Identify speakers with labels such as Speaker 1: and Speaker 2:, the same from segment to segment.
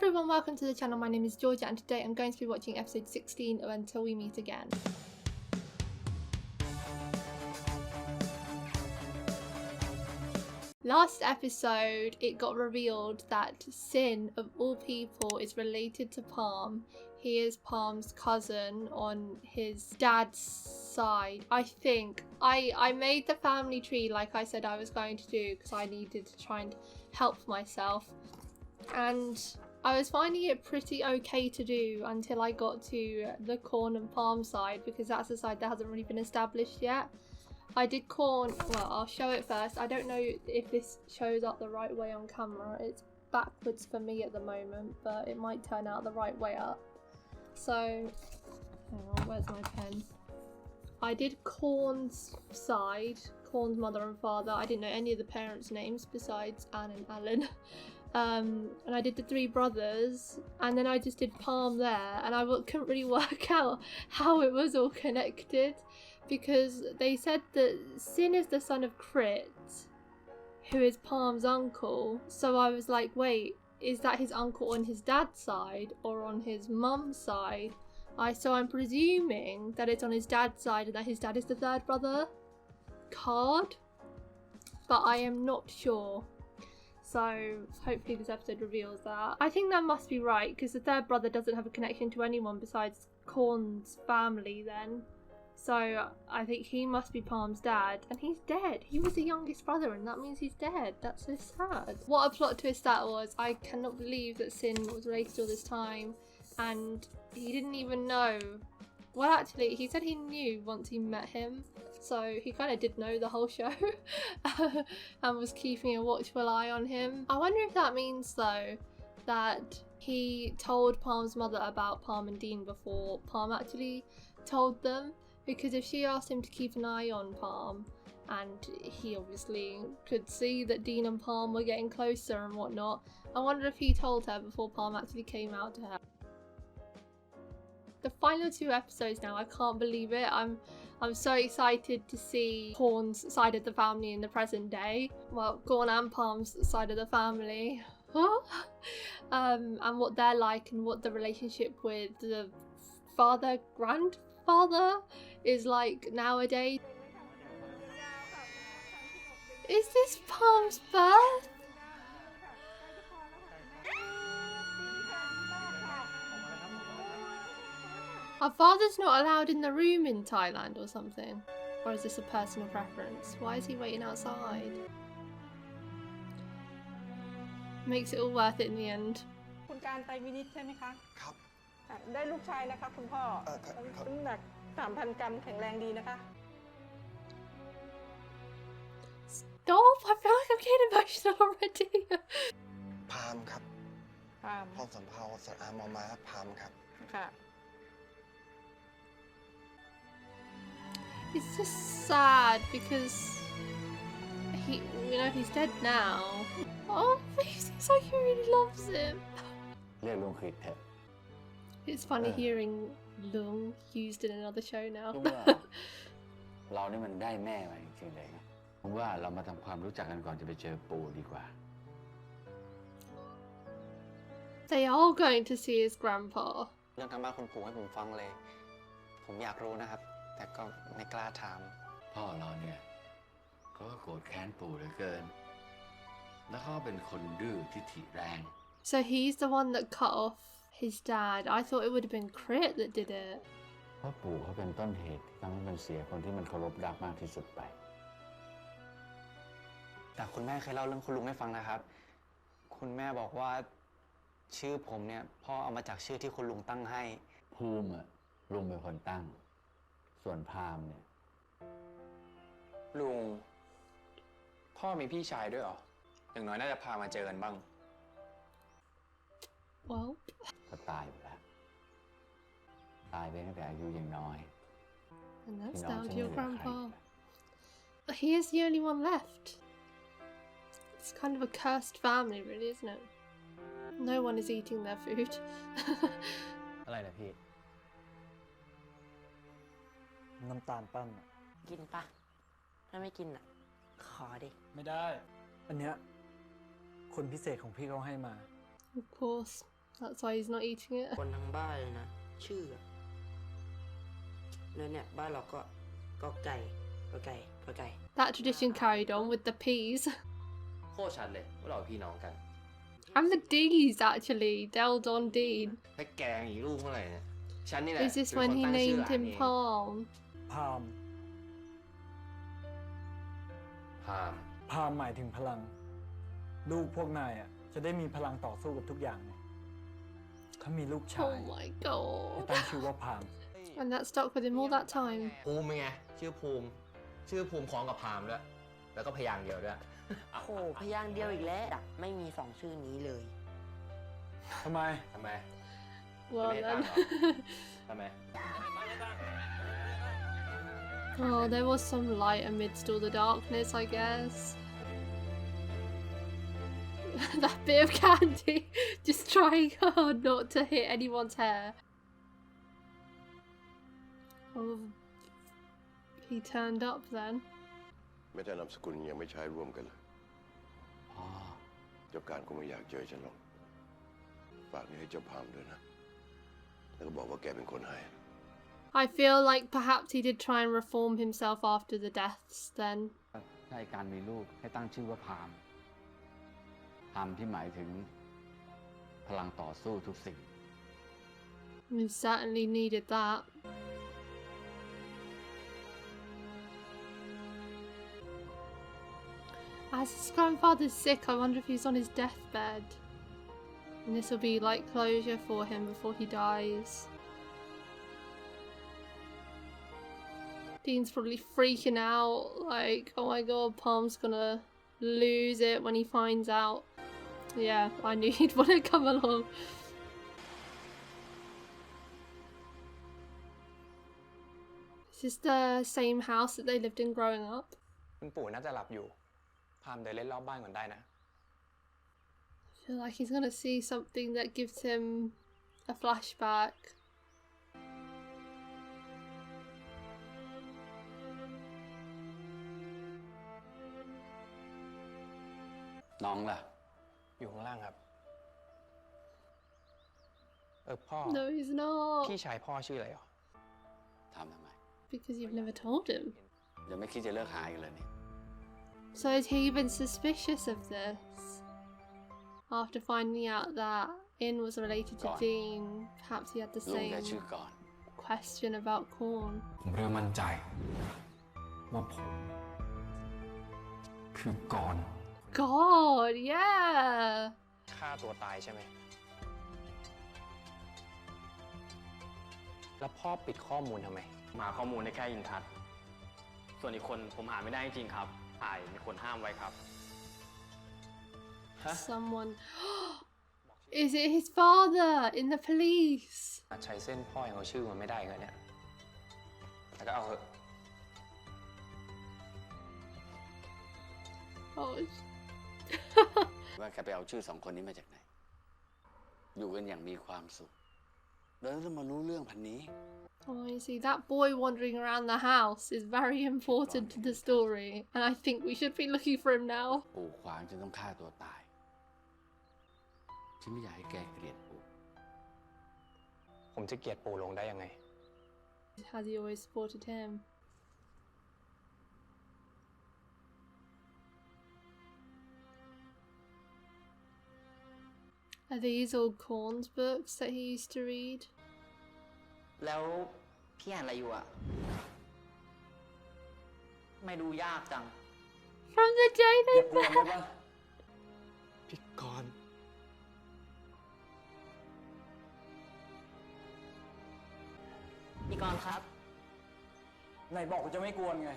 Speaker 1: everyone, welcome to the channel. My name is Georgia and today I'm going to be watching episode 16 of Until We Meet Again. Last episode, it got revealed that Sin, of all people, is related to Palm. He is Palm's cousin on his dad's side. I think I made the family tree like I said I was going to do because I needed to try and help myself. And I was finding it pretty okay to do until I got to the Korn and Palm side, because that's the side that hasn't really been established yet. I did Korn, well, I'll show it first. I don't know if this shows up the right way on camera. It's backwards for me at the moment, but it might turn out the right way up. So, hang on, where's my pen? I did Korn's side, Korn's mother and father. I didn't know any of the parents' names besides Anne and Alan. And I did the three brothers, and then I just did Palm there, and I couldn't really work out how it was all connected, because they said that Sin is the son of Crit, who is Palm's uncle. So I was like, wait, is that his uncle on his dad's side or on his mum's side? So I'm presuming that it's on his dad's side and that his dad is the third brother card, but I am not sure. So hopefully this episode reveals that. I think that must be right, because the third brother doesn't have a connection to anyone besides Korn's family then. So I think he must be Palm's dad, and he's dead. He was the youngest brother, and that means he's dead. That's so sad. What a plot twist that was. I cannot believe that Sin was related all this time, and he didn't even know. Well, actually, he said he knew once he met him, so he kind of did know the whole show and was keeping a watchful eye on him. I wonder if that means, though, that he told Palm's mother about Palm and Dean before Palm actually told them, because if she asked him to keep an eye on Palm, and he obviously could see that Dean and Palm were getting closer and whatnot, I wonder if he told her before Palm actually came out to her. The final two episodes now, I can't believe it. I'm so excited to see Korn's side of the family in the present day. Well, Korn and Palm's side of the family. And what they're like, and what the relationship with the grandfather is like nowadays. Is this Palm's birth? Our father's not allowed in the room in Thailand or something. Or is this a personal preference? Why is he waiting outside? Makes it all worth it in the end.
Speaker 2: คุณการไตรวินิตใช่ไหมคะครับ ได้ลูกชายนะคะคุณพ่อน้ำหนัก 3,000 กรัมแข็งแรงดีนะคะ
Speaker 1: Stop! I feel like I'm getting emotional already.
Speaker 3: พามครับ
Speaker 2: พาม
Speaker 3: พอสำเภาสระอามอม้าพามครับ
Speaker 2: ค่ะ
Speaker 1: It's just sad because he's dead now. Oh, he seems like he really loves him.
Speaker 4: เรียกลุงคริสเถอะ
Speaker 1: It's funny hearing Lung used in another show now.
Speaker 4: ลุงว่าเรานี่มันได้แม่มาจริงๆเลยนะผมว่าเรามาทำความรู้จักกันก่อนจะไปเจอปู่ดีกว่า
Speaker 1: They are going to see his grandpa.
Speaker 3: เรื่องทางบ้านคุณปู่ให้ผมฟังเลย ผมอยากรู้นะครับ แต่ก็ไม่กล้าถาม
Speaker 4: พ่อเราเนี่ยเขาก็โกรธแค้นปู่เหลือเกิน แล้วเขาเป็นคนดื้อทิฐิแรง
Speaker 1: So he's the one that cut off his dad. I thought it would have been Crit that did it.
Speaker 4: เพราะปู่เขาเป็นต้นเหตุที่ทำให้มันเสียคนที่มันเคารพรักมากที่สุดไป
Speaker 3: แต่คุณแม่เคยเล่าเรื่องคุณลุงให้ฟังนะครับ คุณแม่บอกว่าชื่อผมเนี่ยพ่อเอามาจากชื่อที่คุณลุงตั้งให้
Speaker 4: ภูมิอะลุงเป็นคนตั้ง ส่วนพามเนี่ย
Speaker 5: ลุงพ่อมีพี่ชายด้วยเหรอ อย่างน้อยน่าจะพามาเจอกันบ้าง
Speaker 1: Well,
Speaker 4: เขาตายไปแล้ว ตายไปตั้งแต่อายุยังน้อย
Speaker 1: and that's
Speaker 4: พี่น้อง
Speaker 1: down
Speaker 4: ฉั
Speaker 1: to
Speaker 4: น
Speaker 1: your
Speaker 4: ไม่เหลือใคร
Speaker 1: grandpa. He is the only one left. It's kind of a cursed family, really, isn't it? No one is eating their food.
Speaker 3: อะไรนะพี่
Speaker 6: น้ำตาลปั้น
Speaker 7: กินปะถ้าไม่กินอ่ะ ขอดิ
Speaker 6: ไม่ได้ อันเนี้ยคนพิเศษของพี่เขาให้มา
Speaker 1: Of course. That's why he's not eating it.
Speaker 7: คนทั้งบ้านเลยนะ ชื่อเนี่ยบ้านเราก็ไก่ก็ไก่ก็ไก่
Speaker 1: That tradition carried on with the peas.
Speaker 8: โคตรชัดเลยว่าเราเป็นพี่น้องกัน
Speaker 1: And the D's actually, Del Don Dean.
Speaker 8: ให้แกงอีกลูกเมื่อไหร่เนี่ยฉันนี่แหละ
Speaker 1: Is this
Speaker 8: เป็น
Speaker 1: when
Speaker 8: คน
Speaker 1: he
Speaker 8: ตั้งชื่อ
Speaker 1: named
Speaker 8: หลาน
Speaker 1: him
Speaker 8: เอง
Speaker 1: Palm?
Speaker 6: พาม
Speaker 8: พาม
Speaker 6: พามหมายถึงพลัง ลูกพวกนายอ่ะจะได้มีพลังต่อสู้กับทุกอย่างไงถ้ามีลูกชาย
Speaker 1: Oh my
Speaker 6: จะ
Speaker 1: god.
Speaker 6: ตั้งชื่อว่าพาม
Speaker 1: And that stuck with him all that time.
Speaker 8: ภูมิเป็นไงชื่อภูมิคล้องกับพามด้วยแล้วก็พยางค์เดียวด้วย
Speaker 7: โอ้โหพยางค์เดียวอีกแล้วไม่มีสองชื่อนี้เลย
Speaker 6: ทำไม
Speaker 8: ทำไม
Speaker 1: Well
Speaker 8: ไม่ได้ตั้ง
Speaker 1: then.
Speaker 8: เหรอทำไม
Speaker 1: Oh, there was some light amidst all the darkness, I guess. That bit of candy, just trying hard not to hit anyone's hair. Oh, he turned up then.
Speaker 9: แม้แต่นามสกุลยังไม่ใช้ร่วมกันเลย
Speaker 4: อ๋อ
Speaker 9: เจ้าการคงไม่อยากเจอฉันหรอกฝากนี้ให้เจ้าพามด้วยนะแล้วก็บอกว่าแกเป็นคนให้
Speaker 1: I feel like perhaps he did try and reform himself after the deaths then.
Speaker 4: ถ้าการมีลูกให้ตั้งชื่อว่าพาม พามที่หมายถึงพลังต่อสู้ทุกสิ่ง
Speaker 1: He certainly needed that. As his grandfather's sick, I wonder if he's on his deathbed. And this will be like closure for him before he dies. Dean's probably freaking out, like, oh my god, Palm's gonna lose it when he finds out. Yeah, I knew he'd want to come along. Is this the same house that they lived in growing up?
Speaker 5: คุณปู่น่าจะหลับอยู่ พามเดินเล่นรอบบ้านก่อนได้นะ
Speaker 1: I feel like he's gonna see something that gives him a flashback.
Speaker 4: น้องล่ะ
Speaker 5: อยู่ข้างล่างครับ พ่อ
Speaker 1: No, he's not.
Speaker 5: พี่ชายพ่อชื่ออะไรหรอ
Speaker 4: ทำไม
Speaker 1: Because you've never told him.
Speaker 4: ยังไม่คิดจะเลิกหาอีกเลยนี่
Speaker 1: So has he been suspicious of this? After finding out that In was related to
Speaker 4: Gone.
Speaker 1: Dean, perhaps he had the
Speaker 4: ลูกแก
Speaker 1: same
Speaker 4: ชื่อก่อน
Speaker 1: question about Korn.
Speaker 10: ผมเริ่มมั่นใจว่าผมคือกร
Speaker 1: God, yeah.
Speaker 5: ฆ่าตัวตายใช่ไหม แล้วพ่อปิดข้อมูลทำไม
Speaker 3: หาข้อมูลได้แค่อินทัศน์ส่วนอีกคนผมหาไม่ได้จริงๆครับถ่ายมีคนห้ามไว้ครับ
Speaker 1: Someone. Is it his father in the police?
Speaker 5: ใช้เส้นพ่อยังเอาชื่อมันไม่ได้เลยเนี่ย แต่ก็เอาเถอะ
Speaker 1: Oh.
Speaker 4: ว่าแกไปเอาชื่อสองคนนี้มาจากไหน อยู่กันอย่างมีความสุข แล้วต้องมารู้เรื่องพันนี้
Speaker 1: Oh, you see, that boy wandering around the house is very important to the story, and I think we should be looking for him now.
Speaker 4: ปู่ขวางจนต้องฆ่าตัวตาย ฉันไม่อยากให้แกเกลียดปู่
Speaker 5: ผมจะเกลียดปู่ลงได้ยังไง
Speaker 1: Has he always supported him? Are these all Korn's books that he used to read?
Speaker 7: แล้วพี่อ่านอะไรอยู่อ่ะ ไม่ดูยากจัง
Speaker 1: From the day
Speaker 6: อย่า
Speaker 1: they
Speaker 6: กวนได้
Speaker 1: met.
Speaker 6: ปะ
Speaker 5: พี่กรณ์
Speaker 7: พี่กรณ์ครับ
Speaker 6: ไหนบอกว่าจะไม่กวนไง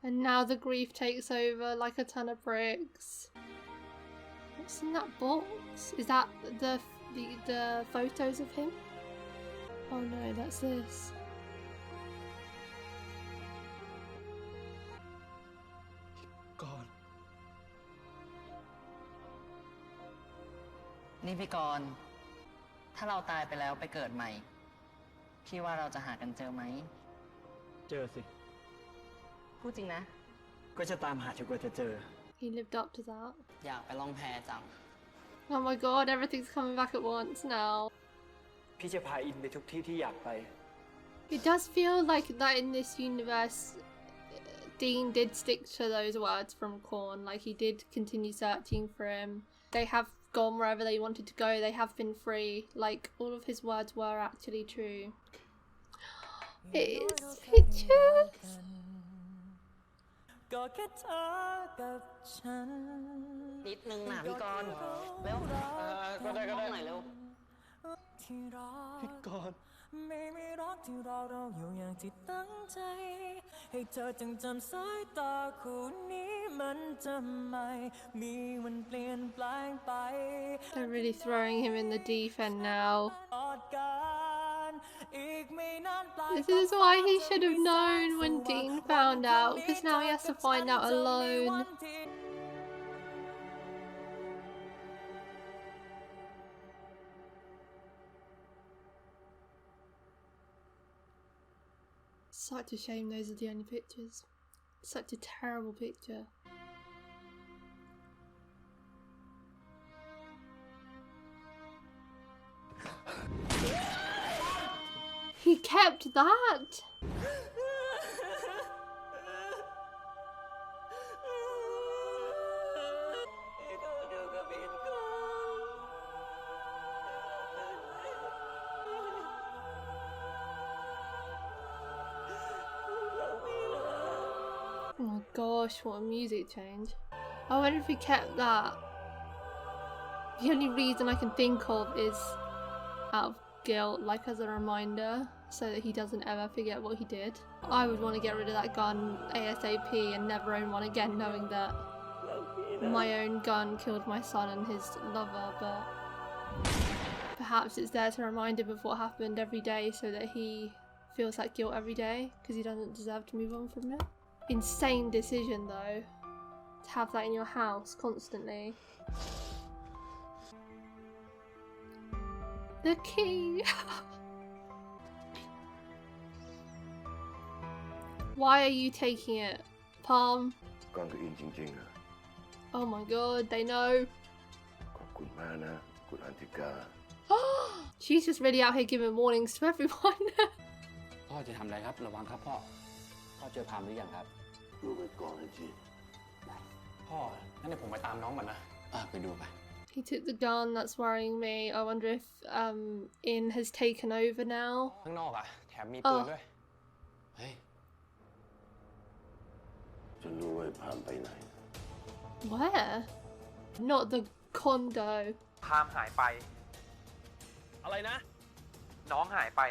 Speaker 1: And now the grief takes over like a ton of bricks. What's in that box? Is that the photos of him? Oh no, that's this.
Speaker 5: กรณ์
Speaker 7: นี่พี่กรณ์ถ้าเราตายไปแล้วไปเกิดใหม่ พี่ว่าเราจะหากันเจอไหม
Speaker 6: เจอสิ
Speaker 7: พูดจริงนะ
Speaker 6: ก็จะตามหาจนกว่าจะเจอ
Speaker 1: He lived up to that.
Speaker 7: อยากไปล่องแพจัง
Speaker 1: Oh my god, everything's coming back at once now.
Speaker 6: พี่จะพาอินไปทุกที่ที่อยากไป
Speaker 1: It does feel like that in this universe, Dean did stick to those words from Korn. Like, he did continue searching for him. They have gone wherever they wanted to go. They have been free. Like, all of his words were actually true. It is pictures.
Speaker 11: ก็แค่เธอกับฉัน
Speaker 7: นิดนึงนะพี่กรณ์เร็วก็ได้หน่อยเร็ว
Speaker 11: ที่รอพี่กรณ์ไม่มีรักที่เราอยู่อย่างที่ตั้งใจให้เธอจึงจำสายตาคู่นี้มันจะไม่มีวันเปลี่ยนแปลงไป
Speaker 1: They're really throwing him in the deep end now. This is why he should have known when Dean found out, because now he has to find out alone. Such a shame those are the only pictures. Such a terrible picture. He kept that! Oh my gosh, what a music change. I wonder if he kept that. The only reason I can think of is out of guilt, like as a reminder, so that he doesn't ever forget what he did. I would want to get rid of that gun ASAP and never own one again, knowing that my own gun killed my son and his lover, but perhaps it's there to remind him of what happened every day so that he feels that guilt every day because he doesn't deserve to move on from it. Insane decision though, to have that in your house constantly. The key! Why are you taking it, Palm? Oh my god, they know. She's just really out here giving warnings to everyone.
Speaker 4: พ่อจะทำอะไรครับระวังครับพ่อเจอพามหรือยังครับดูไปก่อนเลยจีพ่องั้นเดี๋ยวผมไปตามน้องก่อนนะไปดูไป
Speaker 1: He took the gun, that's worrying me. I wonder if In has taken over now.
Speaker 5: ข้างนอกอ่ะแถมมีปืนด้วยเฮ้ย
Speaker 9: จะรู้ว่าพามไปไหน
Speaker 1: Where? Not the condo.
Speaker 12: พามหายไปอะไรนะน้องหายไป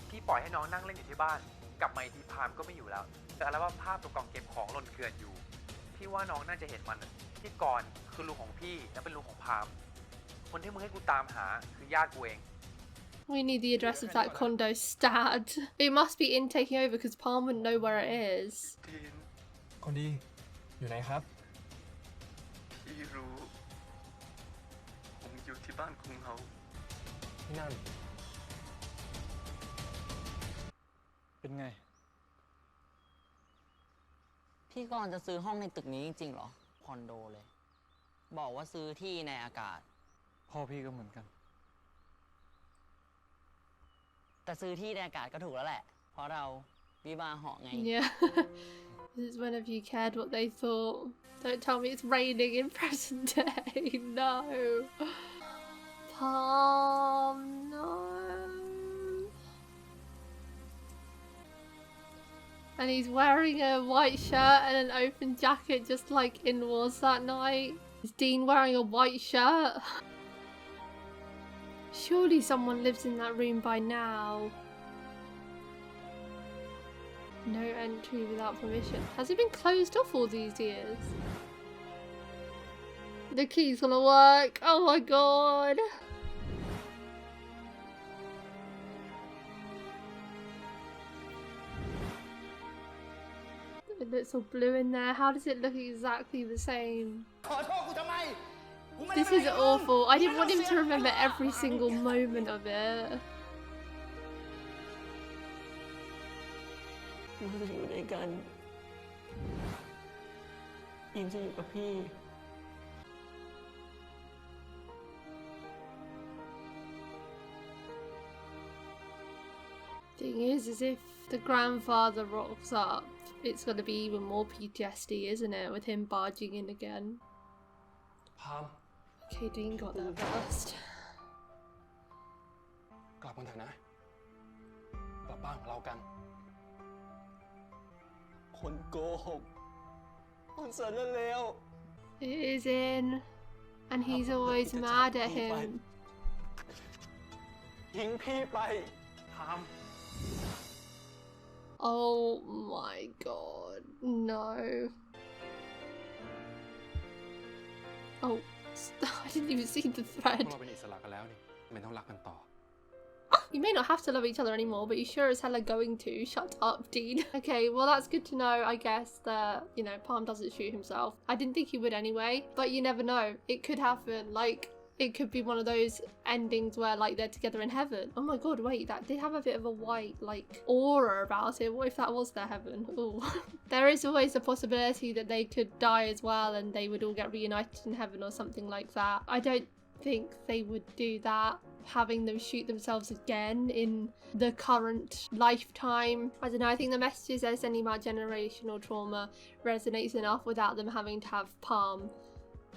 Speaker 12: พี่ปล่อยให้น้องนั่งเล่นอยู่ที่บ้านกลับมาอีกทีพามก็ไม่อยู่แล้วแต่อะไรว่าภาพตัวกล่องเก็บของหล่นเกลื่อนอยู่พี่ว่าน้องน่าจะเห็นมันที่ก่อนคือลุงของพี่และเป็นลุงของพามคนที่มึงให้กูตามหาคือญาติกูเอง
Speaker 1: We need the address of that condo stat. It must be In taking over because Palm wouldn't know where it is.
Speaker 6: คนดีอยู่ไหนครับ
Speaker 12: พี่รู้ผมอยู่ที่บ้านคุงเฮา
Speaker 6: ที่นั่นเป็นไง
Speaker 7: พี่กรณ์จะซื้อห้องในตึกนี้จริงๆเหรอคอนโดเลยบอกว่าซื้อที่ในอากาศ
Speaker 6: พ่อพี่ก็เหมือนกัน
Speaker 7: แต่ซื้อที่ในอากาศก็ถูกแล้วแหละเพราะเราวิวาเหาะไง
Speaker 1: Yeah. This is when have you cared what they thought. Don't tell me it's raining in present day. No. Palm, no. And he's wearing a white shirt and an open jacket just like In was that night. Is Dean wearing a white shirt? Surely someone lives in that room by now. No entry without permission. Has it been closed off all these years? The key's gonna work. Oh my god. It looks all blue in there. How does it look exactly the same? This is awful. I didn't want him to remember every single moment of it.
Speaker 7: เราจะอยู่ด้วยกันอินจะอยู่กับพี่
Speaker 1: Thing is if the grandfather rocks up, it's gonna be even more PTSD, isn't it, with him barging in again.
Speaker 5: Palm.
Speaker 1: Okay, Dean got there first.
Speaker 5: กลับกันเถอะนะ กลับบ้านของเรากัน คนโกหก คนสารเลว
Speaker 1: It is in, and he's always mad at him.
Speaker 5: ทิ้งพี่ไป Palm.
Speaker 1: Oh my god, no. Oh, I didn't even see the
Speaker 5: พว
Speaker 1: thread.
Speaker 5: กเราเป็นอิสระกันแล้วนี่ไม่ต้องรักกันต่อ
Speaker 1: You may not have to love each other anymore, but you sure as hell are going to. Shut up, Dean. Okay, well that's good to know, I guess, that, you know, Palm doesn't shoot himself. I didn't think he would anyway, but you never know. It could happen. Like, it could be one of those endings where, like, they're together in heaven. Oh my god, wait, that did have a bit of a white, like, aura about it. What if that was their heaven? Ooh. There is always a possibility that they could die as well and they would all get reunited in heaven or something like that. I don't think they would do that, having them shoot themselves again in the current lifetime. I don't know, I think the messages they're sending about generational trauma resonates enough without them having to have Palm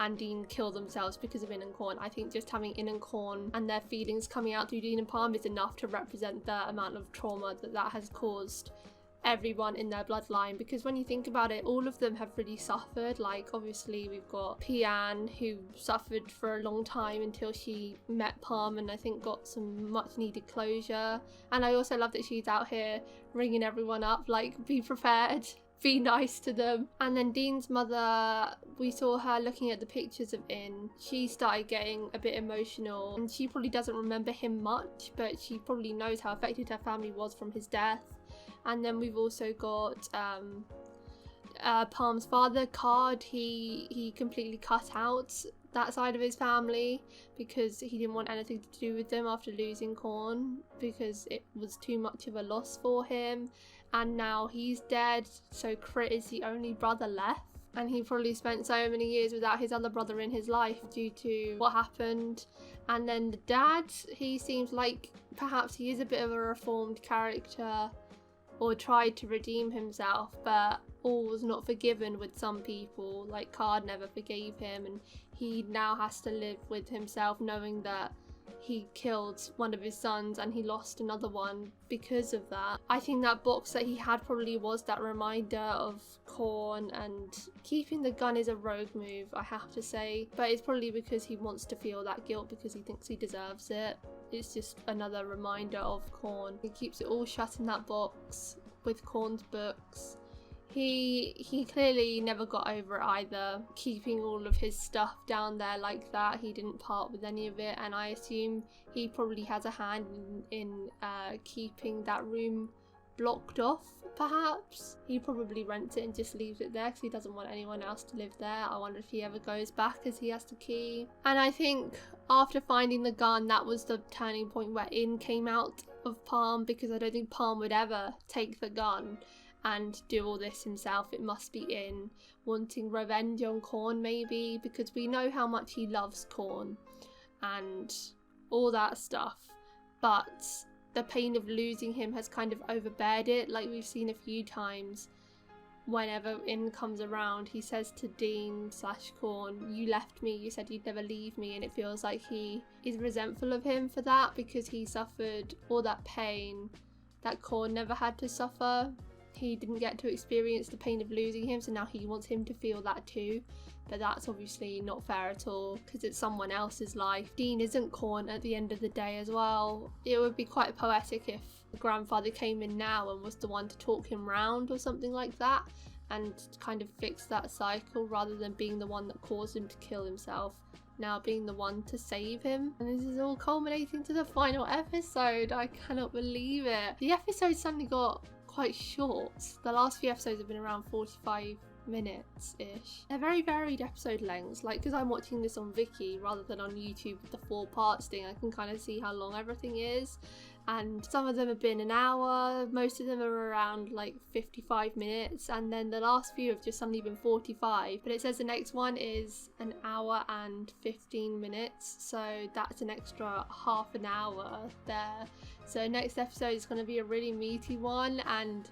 Speaker 1: and Dean kill themselves because of In and Korn. I think just having In and Korn and their feelings coming out through Dean and Palm is enough to represent the amount of trauma that has caused everyone in their bloodline, because when you think about it, all of them have really suffered. Like, obviously we've got Pian, who suffered for a long time until she met Palm and I think got some much needed closure. And I also love that she's out here ringing everyone up, like, be prepared, be nice to them. And then Dean's mother, we saw her looking at the pictures of In. She started getting a bit emotional and she probably doesn't remember him much, but she probably knows how affected her family was from his death. And then we've also got Palm's father, Card. He completely cut out that side of his family because he didn't want anything to do with them after losing Korn, because it was too much of a loss for him. And now he's dead, so Crit is the only brother left. And he probably spent so many years without his other brother in his life due to what happened. And then the dad, he seems like perhaps he is a bit of a reformed character, or tried to redeem himself, but all was not forgiven with some people. Like, Card never forgave him, and he now has to live with himself knowing that he killed one of his sons and he lost another one because of that. I think that box that he had probably was that reminder of Korn, and keeping the gun is a rogue move, I have to say, but it's probably because he wants to feel that guilt because he thinks he deserves it. It's just another reminder of Korn. He keeps it all shut in that box with Korn's books. He clearly never got over it either, keeping all of his stuff down there like that. He didn't part with any of it, and I assume he probably has a hand in keeping that room blocked off, perhaps. He probably rents it and just leaves it there because he doesn't want anyone else to live there. I wonder if he ever goes back as he has the key. And I think after finding the gun, that was the turning point where In came out of Palm, because I don't think Palm would ever take the gun and do all this himself. It must be In wanting revenge on Korn, maybe, because we know how much he loves Korn and all that stuff, but the pain of losing him has kind of overbeared it. Like we've seen a few times, whenever In comes around, he says to Dean/Korn, you left me, you said you'd never leave me, and it feels like he is resentful of him for that, because he suffered all that pain that Korn never had to suffer. He didn't get to experience the pain of losing him, so now he wants him to feel that too. But that's obviously not fair at all, because it's someone else's life. Dean isn't Korn at the end of the day as well. It would be quite poetic if the grandfather came in now and was the one to talk him round or something like that, and kind of fix that cycle, rather than being the one that caused him to kill himself, now being the one to save him. And this is all culminating to the final episode. I cannot believe it. The episode suddenly got quite short. The last few episodes have been around 45 minutes-ish. They're very varied episode lengths, like, because I'm watching this on Viki rather than on YouTube with the 4 parts thing, I can kind of see how long everything is, and some of them have been an hour, most of them are around like 55 minutes, and then the last few have just suddenly been 45, but it says the next one is an hour and 15 minutes, so that's an extra half an hour there. So next episode is going to be a really meaty one, and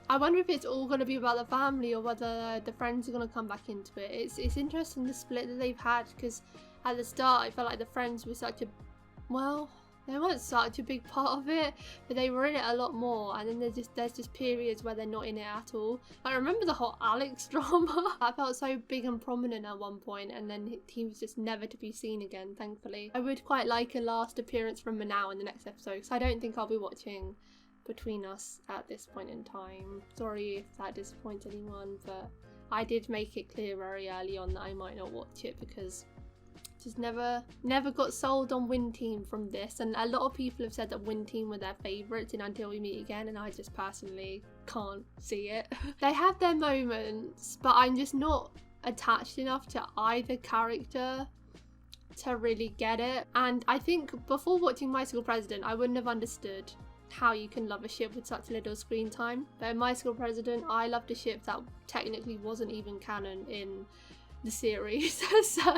Speaker 1: I wonder if it's all going to be about the family or whether the friends are going to come back into it. It's interesting the split that they've had, because at the start I felt like the friends were such a, well, they weren't such a big part of it, but they were in it a lot more, and then there's just periods where they're not in it at all. I remember the whole Alex drama. I felt so big and prominent at one point, and then he was just never to be seen again, thankfully. I would quite like a last appearance from Manal in the next episode, because I don't think I'll be watching Between Us at this point in time. Sorry if that disappoints anyone, but I did make it clear very early on that I might not watch it, because just never got sold on Win Team from this, and a lot of people have said that Win Team were their favourites in Until We Meet Again, and I just personally can't see it. They have their moments, but I'm just not attached enough to either character to really get it. And I think before watching My School President, I wouldn't have understood how you can love a ship with such little screen time. But in My School President, I loved a ship that technically wasn't even canon in the series. So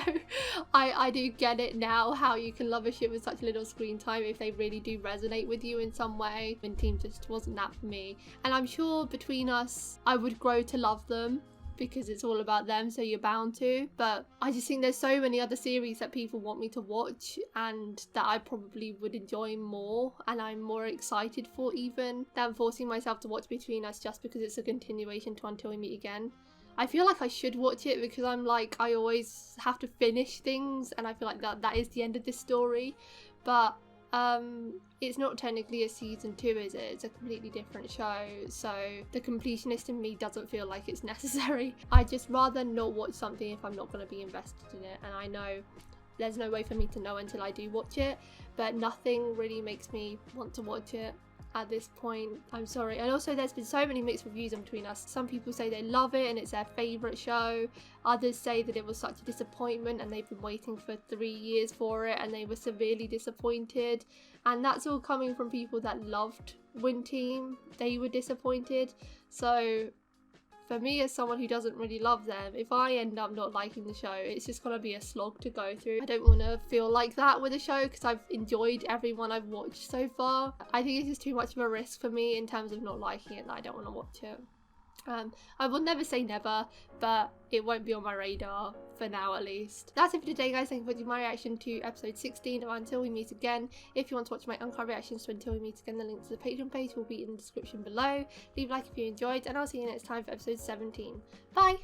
Speaker 1: I do get it now, how you can love a ship with such little screen time if they really do resonate with you in some way. Win Team just wasn't that for me, and I'm sure Between Us I would grow to love them because it's all about them, so you're bound to. But I just think there's so many other series that people want me to watch and that I probably would enjoy more, and I'm more excited for even than forcing myself to watch Between Us just because it's a continuation to Until We Meet Again. I feel like I should watch it because I'm like, I always have to finish things, and I feel like that is the end of this story. But it's not technically a season 2, is it? It's a completely different show, so the completionist in me doesn't feel like it's necessary. I just rather not watch something if I'm not going to be invested in it, and I know there's no way for me to know until I do watch it, but nothing really makes me want to watch it at this point. I'm sorry. And also there's been so many mixed reviews on Between Us. Some people say they love it and it's their favourite show. Others say that it was such a disappointment and they've been waiting for 3 years for it and they were severely disappointed. And that's all coming from people that loved Win Team. They were disappointed. So for me, as someone who doesn't really love them, if I end up not liking the show, it's just gonna be a slog to go through. I don't want to feel like that with a show because I've enjoyed everyone I've watched so far. I think it's just too much of a risk for me in terms of not liking it that I don't want to watch it. I will never say never, but it won't be on my radar for now at least. That's it for today, guys. Thank you for watching my reaction to episode 16 of Until We Meet Again. If you want to watch my uncut reactions to Until We Meet Again, the link to the Patreon page will be in the description below. Leave a like if you enjoyed, and I'll see you next time for episode 17. Bye!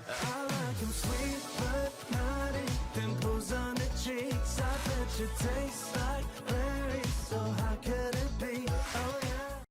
Speaker 11: I like 'em sweet but naughty, dimples on the cheeks, I bet you taste